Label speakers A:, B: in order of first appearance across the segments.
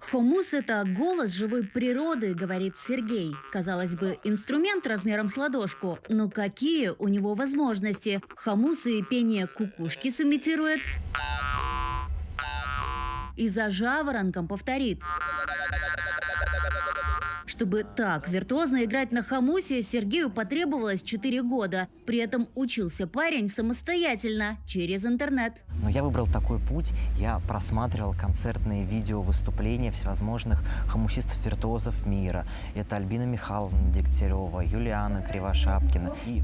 A: Хомус – это голос живой природы, говорит Сергей. Казалось бы, инструмент размером с ладошку, но какие у него возможности? Хомус и пение кукушки сымитирует, и за жаворонком повторит. Чтобы так виртуозно играть на хомусе, Сергею потребовалось 4 года. При этом учился парень самостоятельно, через интернет.
B: Но я выбрал такой путь. Я просматривал концертные видео выступления всевозможных хомусистов-виртуозов мира. Это Альбина Михайловна Дегтярева, Юлиана Кривошапкина. И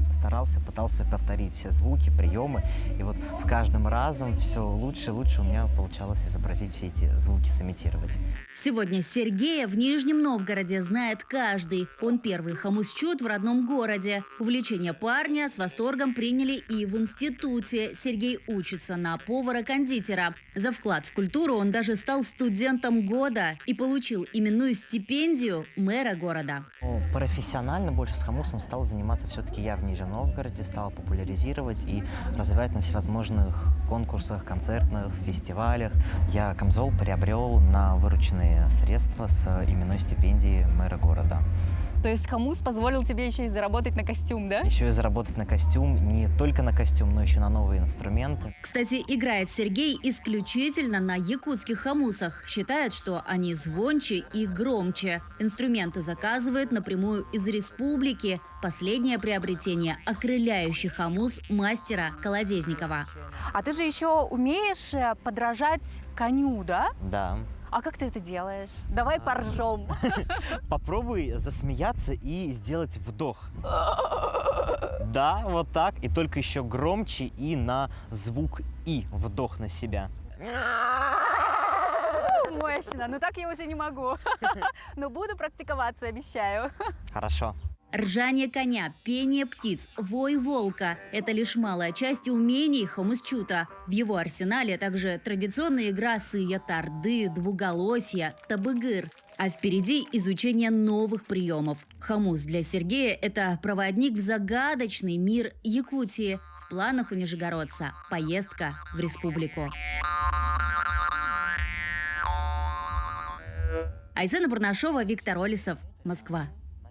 B: пытался повторить все звуки, приемы. И вот с каждым разом все лучше и лучше у меня получалось изобразить все эти звуки, сымитировать.
A: Сегодня Сергея в Нижнем Новгороде знает каждый. Он первый хомусчут в родном городе. Увлечение парня с восторгом приняли и в институте. Сергей учится на повара-кондитера. За вклад в культуру он даже стал студентом года и получил именную стипендию мэра города.
B: Профессионально больше с хомусом стал заниматься все-таки я в Нижнем Новгороде, стал популяризировать и развивать на всевозможных конкурсах, концертных, фестивалях. Я камзол приобрел на вырученные средства с именной стипендии мэра города.
C: То есть хомус позволил тебе еще и заработать на костюм, да?
B: Еще и заработать на костюм, не только на костюм, но еще на новые инструменты.
A: Кстати, играет Сергей исключительно на якутских хомусах. Считает, что они звонче и громче. Инструменты заказывает напрямую из республики. Последнее приобретение – окрыляющий хомус мастера Колодезникова.
C: А ты же еще умеешь подражать коню, да?
B: Да.
C: А как ты это делаешь? Давай поржем.
B: Попробуй засмеяться и сделать вдох. Да, вот так. И только еще громче и на звук «и». Вдох на себя.
C: Мощно. Ну так я уже не могу. Но буду практиковаться, обещаю.
B: Хорошо.
A: Ржание коня, пение птиц, вой волка – это лишь малая часть умений хомусчута. В его арсенале также традиционная игра сыя-тарды, двуголосья, табыгыр. А впереди изучение новых приемов. Хомус для Сергея – это проводник в загадочный мир Якутии. В планах у нижегородца – поездка в республику. Айсена Бурнашова, Виктор Олесов, Москва.